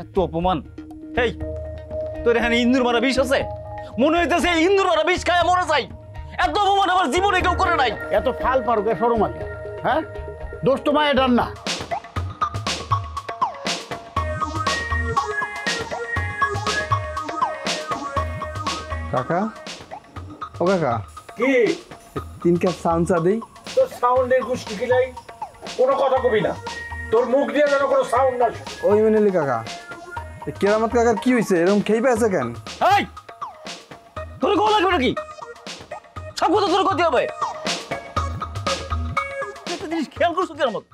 এত অপমান। এই তোর এখানে ইন্দুর মারা বিষ আছে? মনে হইতেছে ইন্দুর মারা বিষ খায় মরে যাই। এত অপমান আমার জীবনে কেউ করে নাই। এত ফাল পারুকে সরম আছে? হ্যাঁ, দোষ তো মায়ের ডান না। কাকা, ও কাকা, কি 3 কাপ সাউন্ড চা দেই। তোর সাউন্ডের গুষ্টি কিলাই কোনো কথা কবি না, তোর মুখ দিয়ে যেন কোনো সাউন্ড না। ওই মিনিলি কাকা, কেরামত কাকার কি হয়েছে? এরকম খেয়ে পেয়েছে কেন? এই তোর গোল লাগবে নাকি? সব কথা তোর করতে হবে। একটা জিনিস খেয়াল করছো কেরামত,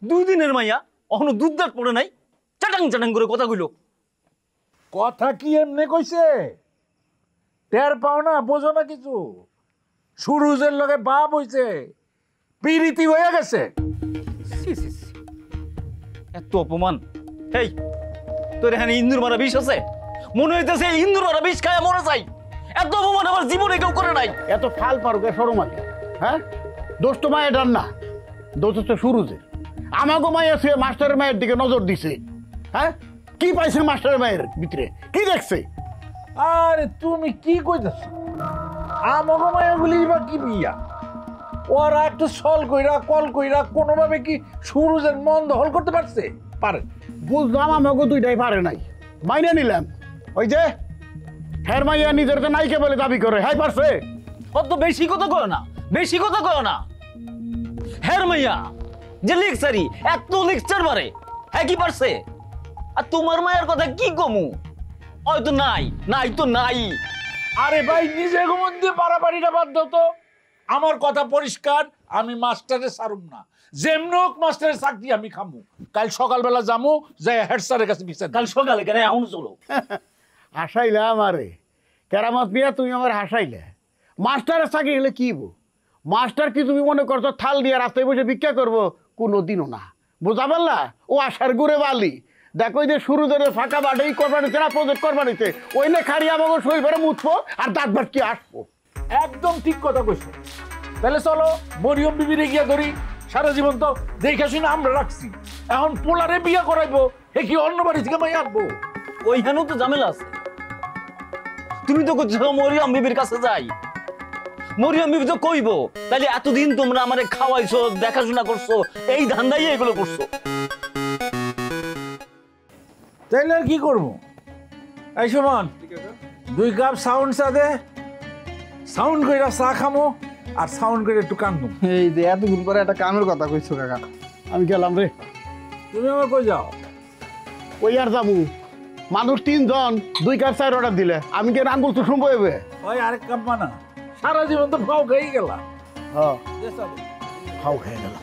2 দিনের মাইয়া এখনো দুধ দাঁত পড়ে নাই, চাটাং চাটাং করে কথা কইলো। কথা কি এমনি কইছে? টের পাও না, বোঝো না কিছু? সুরুজের লগে বাপ হইছে, পিরিতি হয়ে গেছে। এত অপমান। এই তোর এখানে ইন্দুর মারা বিষ আছে? মনে হইতেছে ইন্দুর মারা বিষ খায় মরে যাই। এত অপমান আমার জীবনে কেউ করে নাই। এত ফাল পারুকে সরম আছে? হ্যাঁ, দোষ তো মায়ের ডান না, দোষ তো সুরুজের। আমাকে মায়ের সে মাস্টারের মায়ের দিকে নজর দিছে। হ্যাঁ, কি পাইছে মাস্টারের মায়ের ভিতরে? কি দেখছে? আরে তুমি কি কইতেছ? আমাকে মায়াগুলি বা কি বিয়া? ওরা একটু সল কইরা কল কইরা কোনোভাবে কি সুরুজের মন দখল করতে পারছে? পারে। বুঝলাম আমাকে দুইটাই পারে নাই, মাইনে নিলাম। ওই যে হ্যার মাইয়া নিজের তো নাইকে বলে দাবি করে, হ্যাঁ পারছে? অত বেশি কথা কয় না, বেশি কথা কয় না। হের মাইয়া যে লেকচারি, এত লেকচার মারে, হ্যাঁ কি পারছে? আর তোমার মায়ের কথা কি কমু? হয়তো নাই, নাই তো নাই। আরে ভাই, নিজে ঘুমন দিয়ে পারাপারিটা বাদ দাও তো। আমার কথা পরিষ্কার, আমি মাস্টারের সারুম না। যেমন হোক মাস্টারের চাকরি আমি খামু। কাল সকালবেলা যামু, যাই হেড স্যারের কাছে বিচার। কাল সকালে কেন এখন চলো? হাসাইলে আমারে কেরামত মিয়া, তুমি আমার হাসাইলে। মাস্টারের চাকরি হলে কি বো? মাস্টার কি তুমি মনে করছো থাল দিয়ে রাস্তায় বসে ভিক্ষা করবো? কোনোদিনও না, বোঝা পারলা? ও আশার গুড়ে বালি। দেখো যে শুরু ধরে ফাঁকা বাড়ি করবানিতে না প্রজেক্ট করবানিতে, ওই নে খাড়ি আমাকে সই ভরে মুছবো আর দাঁত ভাট কি আসবো। একদম ঠিক কথা কইছো। তাহলে চলো মরিয়ম বিবিরে গিয়া ধরি। সারা জীবন তো দেখে শুনে আমরা রাখছি, এখন পোলারে বিয়া করাইবো, হে কি অন্য বাড়ি থেকে মাই আনবো? ওইখানেও তো ঝামেলা আছে। তুমি তো করছো মরিয়ম বিবির কাছে যাই, মরিয়ম বিবি তো কইবো তাহলে এতদিন তোমরা আমারে খাওয়াইছো, দেখাশোনা করছো, এই ধান্দাই এগুলো করছো। তাইলে আর কি করবো? এই সুমন, 2 কাপ সাউন্ড চা দে। সাউন্ড কইরা চা খামো আর সাউন্ড করে একটু কান্দু। এই যে এতদিন পরে একটা কামের কথা কইছো কাকা। আমি গেলাম রে। তুমি আমার কই যাও? ওই আর যাবো, মানুষ 3 জন 2 কাপ চায়ের অর্ডার দিলে আমি কি আঙ্গুল তো শুনবো? এবে ওই আরেক কাপ মানা, সারা জীবন তো ফাও খেয়ে গেলা। হ্যাঁ, খাও খেয়ে গেলাম।